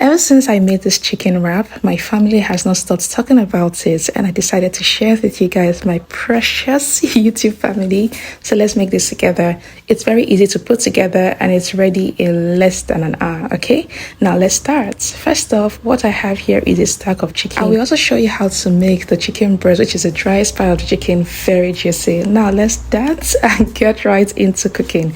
Ever since I made this chicken wrap, my family has not stopped talking about it, and I decided to share it with you guys, my precious YouTube family. So let's make this together. It's very easy to put together and it's ready in less than an hour, okay? Now let's start. First off, what I have here is a stack of chicken. I will also show you how to make the chicken breast, which is the driest part of the chicken, very juicy. Now let's dance and get right into cooking.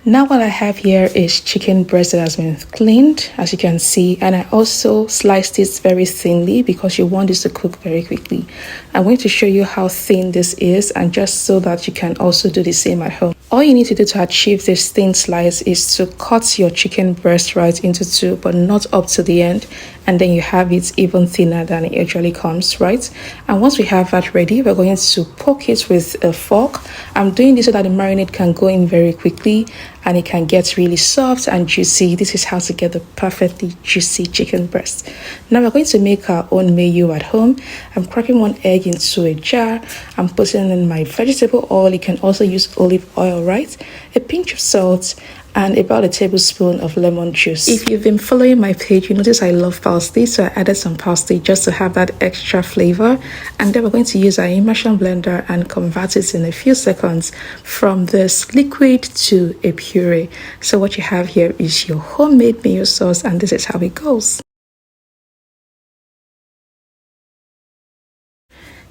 Now what I have here is chicken breast that has been cleaned, as you can see, and I also sliced it very thinly because you want this to cook very quickly. I'm going to show you how thin this is, and just so that you can also do the same at home. All you need to do to achieve this thin slice is to cut your chicken breast right into two, but not up to the end, and then you have it even thinner than it actually comes, right? And once we have that ready, we're going to poke it with a fork. I'm doing this so that the marinade can go in very quickly and it can get really soft and juicy. This is how to get the perfectly juicy chicken breast. Now we're going to make our own mayo at home. I'm cracking one egg into a jar. I'm putting in my vegetable oil. You can also use olive oil, right? A pinch of salt and about a tablespoon of lemon juice. If you've been following my page, you notice I love parsley, so I added some parsley just to have that extra flavor. And then we're going to use our immersion blender and convert it in a few seconds from this liquid to a puree. So what you have here is your homemade mayo sauce, and this is how it goes.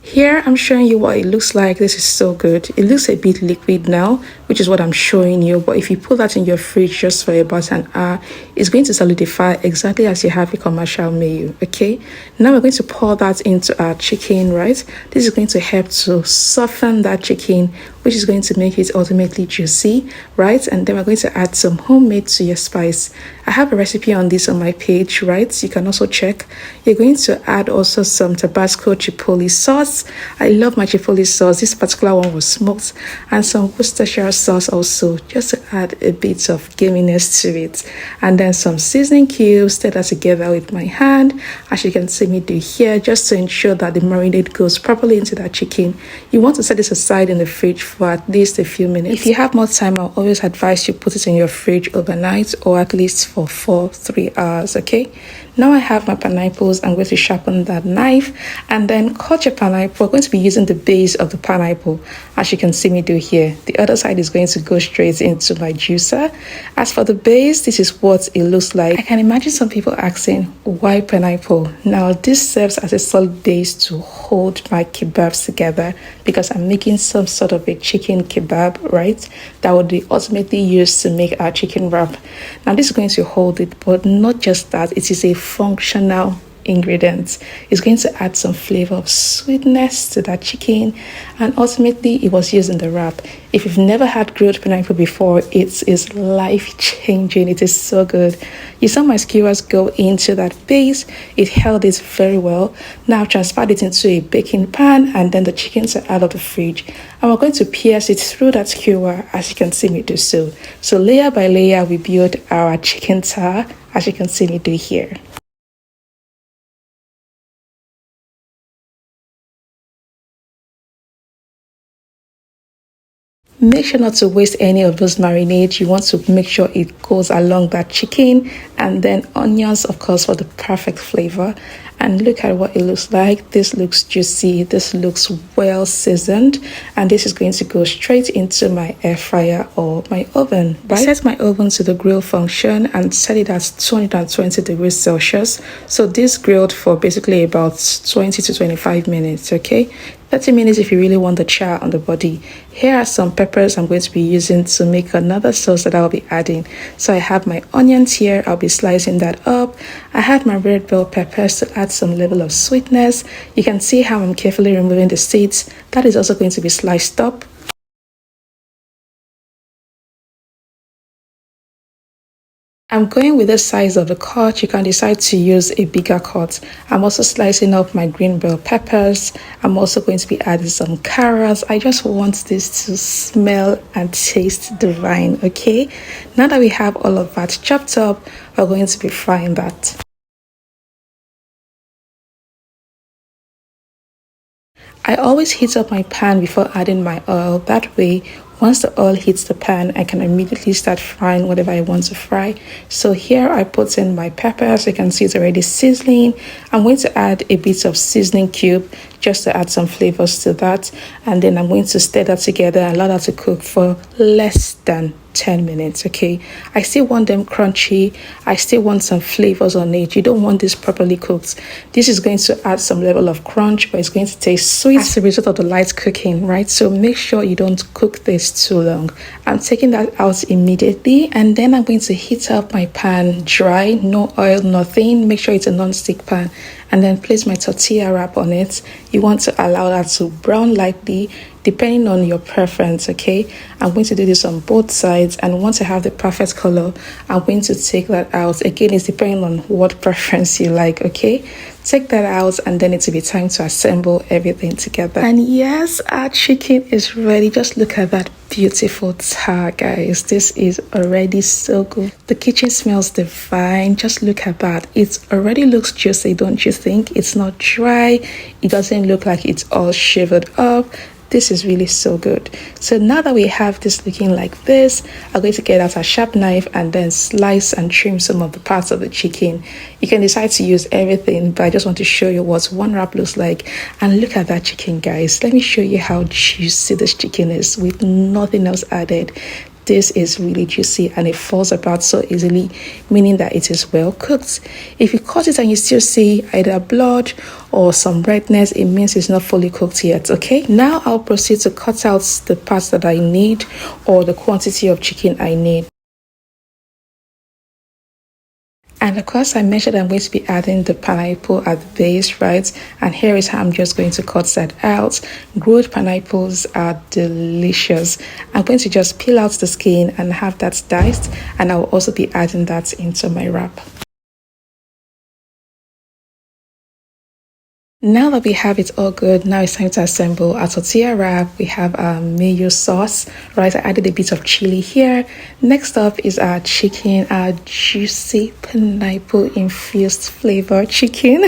Here I'm showing you what it looks like. This is so good. It looks a bit liquid now, which is what I'm showing you, but if you put that in your fridge just for about an hour, it's going to solidify exactly as you have a commercial mayo. Okay, now we're going to pour that into our chicken, right? This is going to help to soften that chicken, which is going to make it ultimately juicy, right? And then we're going to add some homemade suya spice. I have a recipe on this on my page, right? You can also check. You're going to add also some Tabasco chipotle sauce. I love my chipotle sauce. This particular one was smoked, and some Worcestershire sauce also, just to add a bit of gaminess to it. And then some seasoning cubes, stir that together with my hand, as you can see me do here, just to ensure that the marinade goes properly into that chicken. You want to set this aside in the fridge for at least a few minutes. If you have more time, I'll always advise you put it in your fridge overnight, or at least for 3 hours, okay? Now I have my pineapples. I'm going to sharpen that knife and then cut your pineapple. We're going to be using the base of the pineapple, as you can see me do here. The other side is going to go straight into my juicer. As for the base, this is what it looks like. I can imagine some people asking, why pineapple? Now this serves as a solid base to hold my kebabs together, because I'm making some sort of a chicken kebab, right? That would be ultimately used to make our chicken wrap. Now this is going to hold it, but not just that, it is a functional ingredient. It's going to add some flavor of sweetness to that chicken, and ultimately it was used in the wrap. If you've never had grilled pineapple before, it is life-changing. It is so good. You saw my skewers go into that base. It held it very well. Now I've transferred it into a baking pan, and then the chickens are out of the fridge, and we're going to pierce it through that skewer, as you can see me do so. So layer by layer we build our chicken tower, as you can see me do here. Make sure not to waste any of those marinades. You want to make sure it goes along that chicken, and then onions, of course, for the perfect flavor. And look at what it looks like. This looks juicy. This looks well seasoned, and this is going to go straight into my air fryer or my oven. Right? I set my oven to the grill function and set it at 220 degrees Celsius. So this grilled for basically about 20 to 25 minutes, okay? 30 minutes if you really want the char on the body. Here are some peppers I'm going to be using to make another sauce that I'll be adding. So I have my onions here. I'll be slicing that up. I have my red bell peppers to add some level of sweetness. You can see how I'm carefully removing the seeds. That is also going to be sliced up. I'm going with the size of the cut. You can decide to use a bigger cut. I'm also slicing up my green bell peppers. I'm also going to be adding some carrots. I just want this to smell and taste divine, okay? Now that we have all of that chopped up, we're going to be frying that. I always heat up my pan before adding my oil. That way, Once the oil hits the pan, I can immediately start frying whatever I want to fry. So here I put in my peppers. You can see it's already sizzling. I'm going to add a bit of seasoning cube just to add some flavors to that, and then I'm going to stir that together and allow that to cook for less than 10 minutes. Okay, I still want them crunchy. I still want some flavors on it. You don't want this properly cooked. This is going to add some level of crunch, but it's going to taste sweet as a result of the light cooking, right? So make sure you don't cook this too long. I'm taking that out immediately, and then I'm going to heat up my pan dry, no oil, nothing. Make sure it's a non-stick pan, and then place my tortilla wrap on it. You want to allow that to brown lightly depending on your preference. Okay, I'm going to do this on both sides, and once I have the perfect color, I'm going to take that out. Again, it's depending on what preference you like. Okay, take that out, and then it will be time to assemble everything together. And yes, our chicken is ready. Just look at that beautiful tar, guys. This is already so good. The kitchen smells divine. Just look at that. It already looks juicy, don't you think? It's not dry. It doesn't look like it's all shivered up. This is really so good. So now that we have this looking like this, I'm going to get out a sharp knife and then slice and trim some of the parts of the chicken. You can decide to use everything, but I just want to show you what one wrap looks like. And look at that chicken, guys. Let me show you how juicy this chicken is with nothing else added. This is really juicy and it falls apart so easily, meaning that it is well cooked. If you cut it and you still see either blood or some redness, it means it's not fully cooked yet. Okay, now I'll proceed to cut out the parts that I need or the quantity of chicken I need. And of course, I mentioned I'm going to be adding the pineapple at the base, right? And here is how I'm just going to cut that out. Grilled pineapples are delicious. I'm going to just peel out the skin and have that diced, and I'll also be adding that into my wrap. Now that we have it all good, now it's time to assemble our tortilla wrap. We have our mayo sauce, right? I added a bit of chili here. Next up is our chicken, our juicy pineapple infused flavor chicken.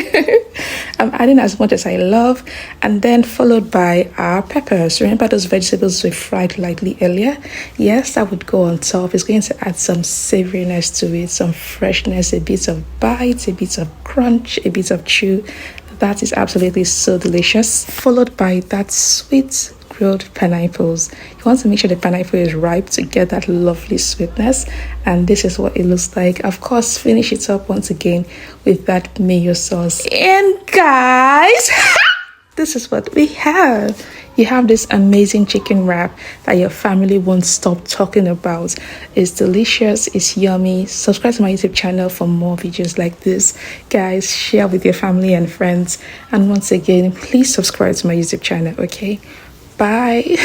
I'm adding as much as I love, and then followed by our peppers. Remember those vegetables we fried lightly earlier? Yes, that would go on top. It's going to add some savoriness to it, some freshness, a bit of bite, a bit of crunch, a bit of chew. That is absolutely so delicious. Followed by that sweet grilled pineapples. You want to make sure the pineapple is ripe to get that lovely sweetness, and this is what it looks like. Of course, finish it up once again with that mayo sauce. And guys, this is what we have. You have this amazing chicken wrap that your family won't stop talking about. It's delicious, it's yummy. Subscribe to my YouTube channel for more videos like this. Guys, share with your family and friends. And once again, please subscribe to my YouTube channel, okay? Bye.